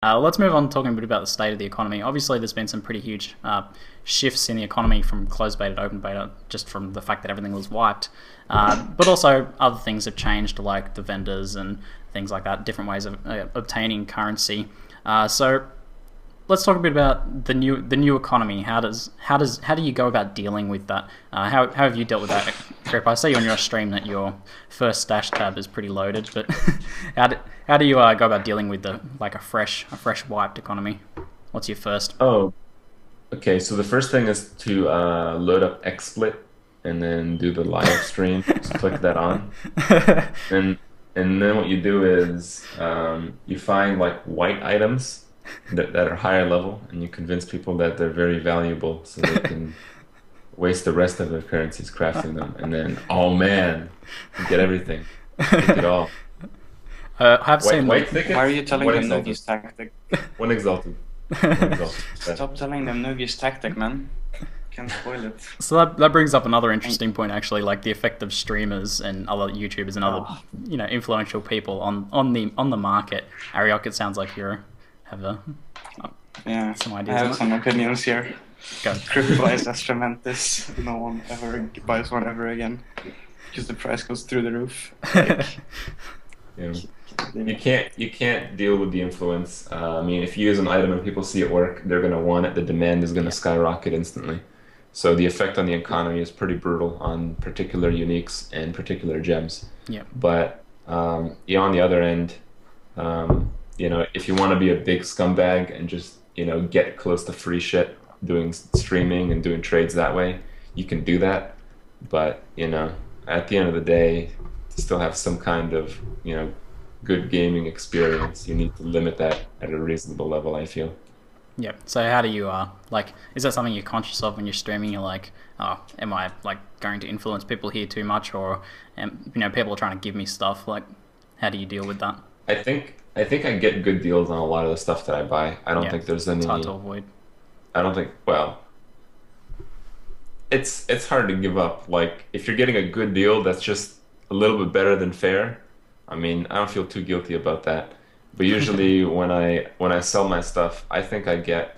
Let's move on talking a bit about the state of the economy. Obviously, there's been some pretty huge shifts in the economy from closed beta to open beta, just from the fact that everything was wiped. But also, other things have changed, like the vendors and things like that, different ways of obtaining currency. So let's talk a bit about the new economy. How do you go about dealing with that? How have you dealt with that, Krip? I see on your stream that your first stash tab is pretty loaded, but how do you go about dealing with a fresh wiped economy? What's your first? Oh, okay. So the first thing is to load up XSplit and then do the live stream. Just click that on, and and then what you do is you find like white items that are higher level, and you convince people that they're very valuable, so they can waste the rest of their currencies crafting them, and then oh man, you get everything, take it all. I have White, seen white thicket, Why are you telling one them exalted, Noogie's tactic? one exalted, one exalted. Stop telling them Noogie's tactic, man. Can't spoil it. So that brings up another interesting point, actually, like the effect of streamers and other YouTubers and other influential people on the market. Arioc, it sounds like you have Yeah, some I ideas on have it. some opinions here. Go. Crypto is as tremendous. No one ever buys one ever again because the price goes through the roof. Like, Yeah. You can't deal with the influence. I mean, if you use an item and people see it work, they're gonna want it. The demand is gonna skyrocket instantly. So the effect on the economy is pretty brutal on particular uniques and particular gems. Yeah. But on the other end, if you want to be a big scumbag and just get close to free shit, doing streaming and doing trades that way, you can do that. But at the end of the day, to still have some kind of good gaming experience, you need to limit that at a reasonable level, I feel. Yeah. So how do you is that something you're conscious of when you're streaming? You're like, oh, am I going to influence people here too much, or people are trying to give me stuff? Like, how do you deal with that? I think I get good deals on a lot of the stuff that I buy. I don't think there's any. It's hard to avoid. I don't think. Well, it's hard to give up. Like if you're getting a good deal that's just a little bit better than fair, I mean, I don't feel too guilty about that. But usually when I sell my stuff, I think I get.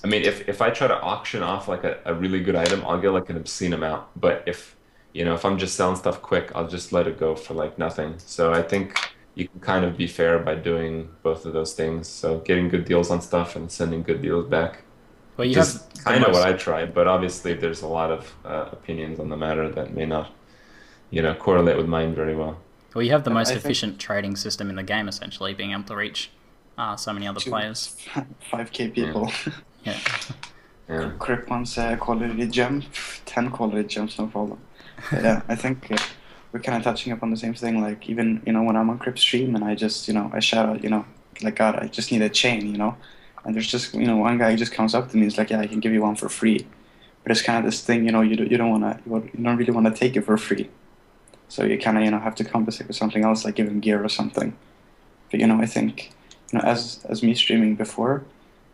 I mean, if I try to auction off like a really good item, I'll get like an obscene amount. But if I'm just selling stuff quick, I'll just let it go for like nothing. So I think you can kind of be fair by doing both of those things. So getting good deals on stuff and sending good deals back. Well, you Just have the kind of what most. I try, but obviously there's a lot of opinions on the matter that may not, correlate with mine very well. Well, you have the most I think efficient trading system in the game, essentially, being able to reach so many other two players. 5k people. Yeah. Yeah. Crip wants a quality gem, 10 quality gems, no problem. But yeah, I think we're kind of touching upon the same thing. Like even when I'm on Crip stream and I just I shout out like God, I just need a chain, and there's just one guy just comes up to me, he's like, yeah, I can give you one for free, but it's kind of this thing, you don't really want to take it for free, so you kind of have to compensate with something else, like give him gear or something. But I think as me streaming before.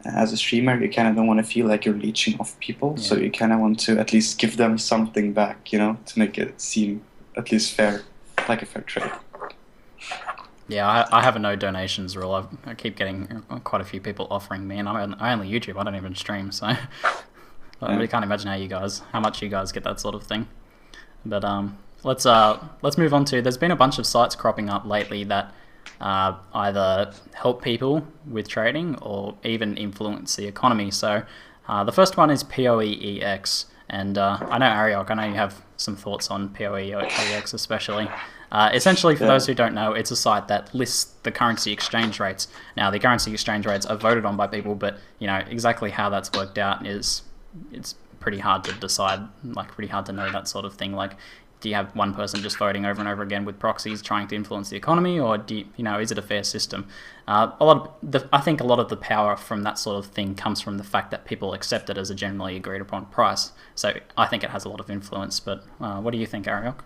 As a streamer, you kind of don't want to feel like you're leeching off people, so you kind of want to at least give them something back, to make it seem at least fair, like a fair trade. Yeah, I have a no donations rule. I keep getting quite a few people offering me, and I only YouTube. I don't even stream, so I really can't imagine how much you guys get that sort of thing. But let's move on to. There's been a bunch of sites cropping up lately that either help people with trading or even influence the economy. So the first one is PoEX, and I know Arioc, I know you have some thoughts on PoEX especially. Essentially, for those who don't know, it's a site that lists the currency exchange rates. Now, the currency exchange rates are voted on by people, but exactly how that's worked out it's pretty hard to decide, pretty hard to know that sort of thing. Like, do you have one person just voting over and over again with proxies trying to influence the economy, or is it a fair system? I think a lot of the power from that sort of thing comes from the fact that people accept it as a generally agreed upon price. So I think it has a lot of influence. But what do you think, Arioc?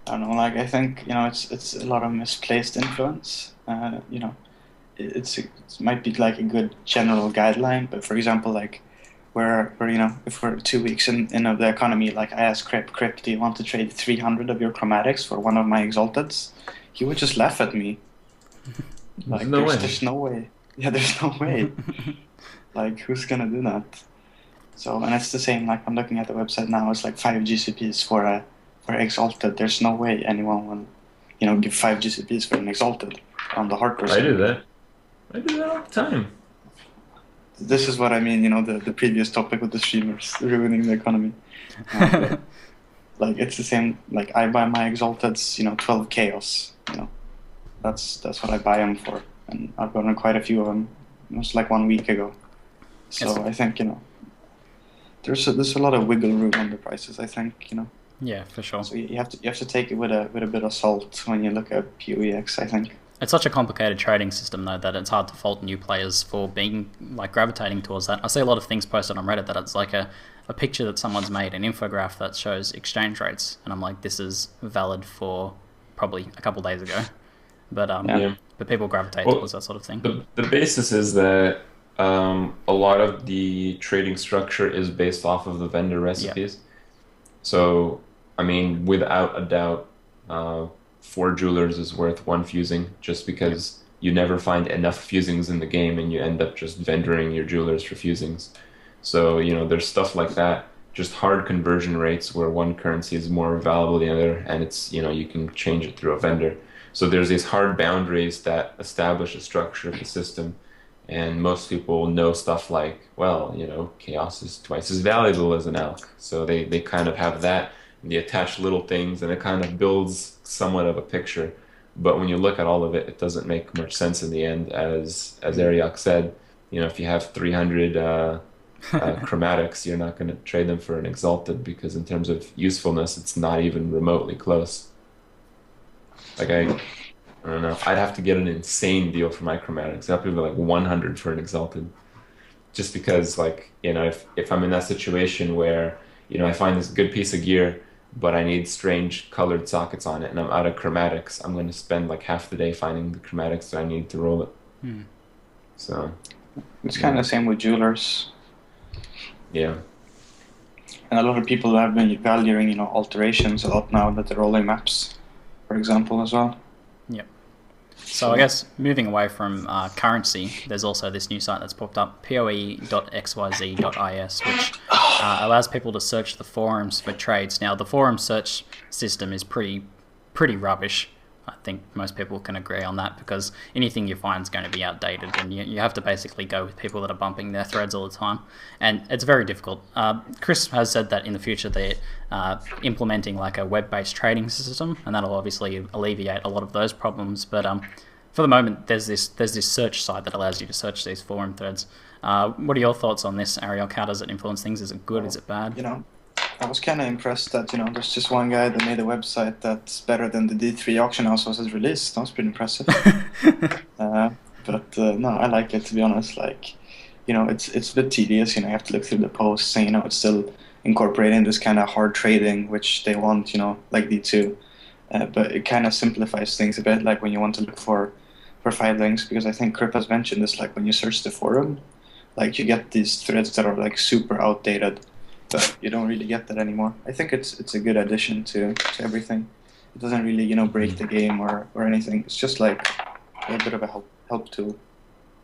I don't know, I think it's a lot of misplaced influence. It might be like a good general guideline, but for example, like where if we're 2 weeks in the economy, like I asked Krip, do you want to trade 300 of your chromatics for one of my exalteds? He would just laugh at me. Like, no way. there's no way. Yeah, there's no way. Like, who's gonna do that? So, and it's the same. Like, I'm looking at the website now. It's like 5 GCPs for Exalted. There's no way anyone will, give 5 GCPs for an Exalted on the hardcore. I do that. I do that all the time. This is what I mean. The previous topic with the streamers ruining the economy. Like, it's the same. Like, I buy my Exalteds, 12 Chaos. That's what I buy them for, and I've gotten quite a few of them. It was like 1 week ago. So I think there's a lot of wiggle room on the prices. I think Yeah, for sure. So you have to take it with a bit of salt when you look at PoEX. I think it's such a complicated trading system though that it's hard to fault new players for being like gravitating towards that. I see a lot of things posted on Reddit that it's like a picture that someone's made, an infograph that shows exchange rates, and I'm like, this is valid for probably a couple days ago, but but people gravitate towards that sort of thing. The basis is that a lot of the trading structure is based off of the vendor recipes. Yeah. So, I mean, without a doubt, 4 jewelers is worth 1 fusing, just because you never find enough fusings in the game and you end up just vendoring your jewelers for fusings. So, there's stuff like that, just hard conversion rates where one currency is more valuable than the other, and it's, you can change it through a vendor. So there's these hard boundaries that establish a structure of the system. And most people know stuff like, well, chaos is twice as valuable as an alch. So they kind of have that, and they attach little things, and it kind of builds somewhat of a picture. But when you look at all of it, it doesn't make much sense in the end. As Arioc said, if you have 300 chromatics, you're not going to trade them for an Exalted, because in terms of usefulness, it's not even remotely close. Like I don't know. I'd have to get an insane deal for my chromatics. I'd have to be like 100 for an Exalted. Just because, like, if I'm in that situation where, I find this good piece of gear, but I need strange colored sockets on it, and I'm out of chromatics, I'm going to spend like half the day finding the chromatics that I need to roll it. So it's kind of the same with jewelers. Yeah. And a lot of people have been valuing, alterations a lot now that they're rolling maps, for example, as well. Yep. So I guess moving away from currency, there's also this new site that's popped up, poe.xyz.is, which allows people to search the forums for trades. Now, the forum search system is pretty rubbish. I think most people can agree on that, because anything you find is going to be outdated, and you have to basically go with people that are bumping their threads all the time, and it's very difficult. Chris has said that in the future they're implementing like a web-based trading system, and that'll obviously alleviate a lot of those problems, but for the moment there's this search site that allows you to search these forum threads. What are your thoughts on this, Arioc? How does it influence things? Is it good? Is it bad? I was kind of impressed that, there's just one guy that made a website that's better than the D3 auction house was released. That was pretty impressive. No, I like it, to be honest. Like, it's a bit tedious, you have to look through the posts, and, it's still incorporating this kind of hard trading, which they want, like D2. But it kind of simplifies things a bit, like when you want to look for 5 links, because I think Kripp has mentioned this, like when you search the forum, like you get these threads that are like super outdated. But you don't really get that anymore. I think it's a good addition to everything. It doesn't really, break the game or anything. It's just like a bit of a help tool.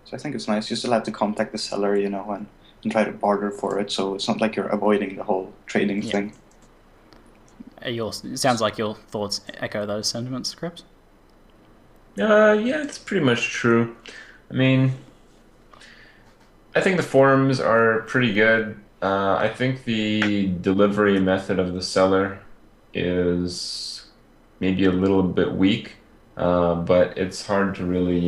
So I think it's nice. You still have to contact the seller, and try to barter for it. So it's not like you're avoiding the whole trading thing. It sounds like your thoughts echo those sentiments, Krips. Yeah, it's pretty much true. I mean, I think the forums are pretty good. I think the delivery method of the seller is maybe a little bit weak, but it's hard to really,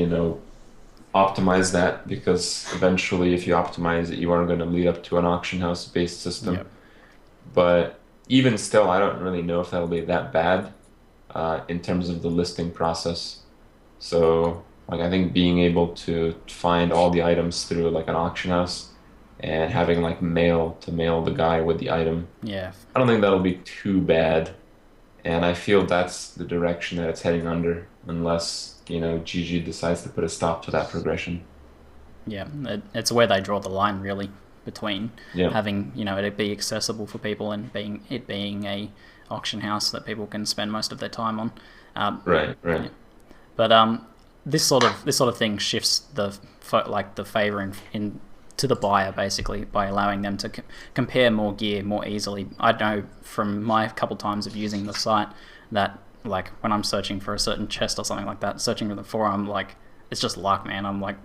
optimize that, because eventually if you optimize it, you are going to lead up to an auction house based system. Yep. But even still, I don't really know if that'll be that bad in terms of the listing process. So like, I think being able to find all the items through like an auction house and having like mail the guy with the item. Yeah. I don't think that'll be too bad. And I feel that's the direction that it's heading under, unless, GG decides to put a stop to that progression. Yeah, it's where they draw the line really between having, it be accessible for people and being a auction house that people can spend most of their time on. Right. Yeah. But this sort of thing shifts the favoring in to the buyer, basically, by allowing them to compare more gear more easily. I know from my couple times of using the site that, like, when I'm searching for a certain chest or something like that, searching for the forum, like, it's just luck, man. I'm like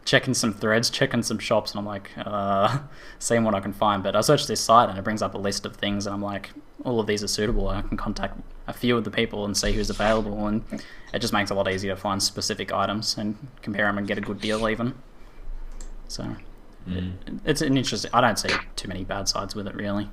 checking some threads, checking some shops, and I'm like seeing what I can find. But I search this site and it brings up a list of things, and I'm like, all of these are suitable. I can contact a few of the people and see who's available, and it just makes it a lot easier to find specific items and compare them and get a good deal even. So it's an interesting. I don't see too many bad sides with it, really.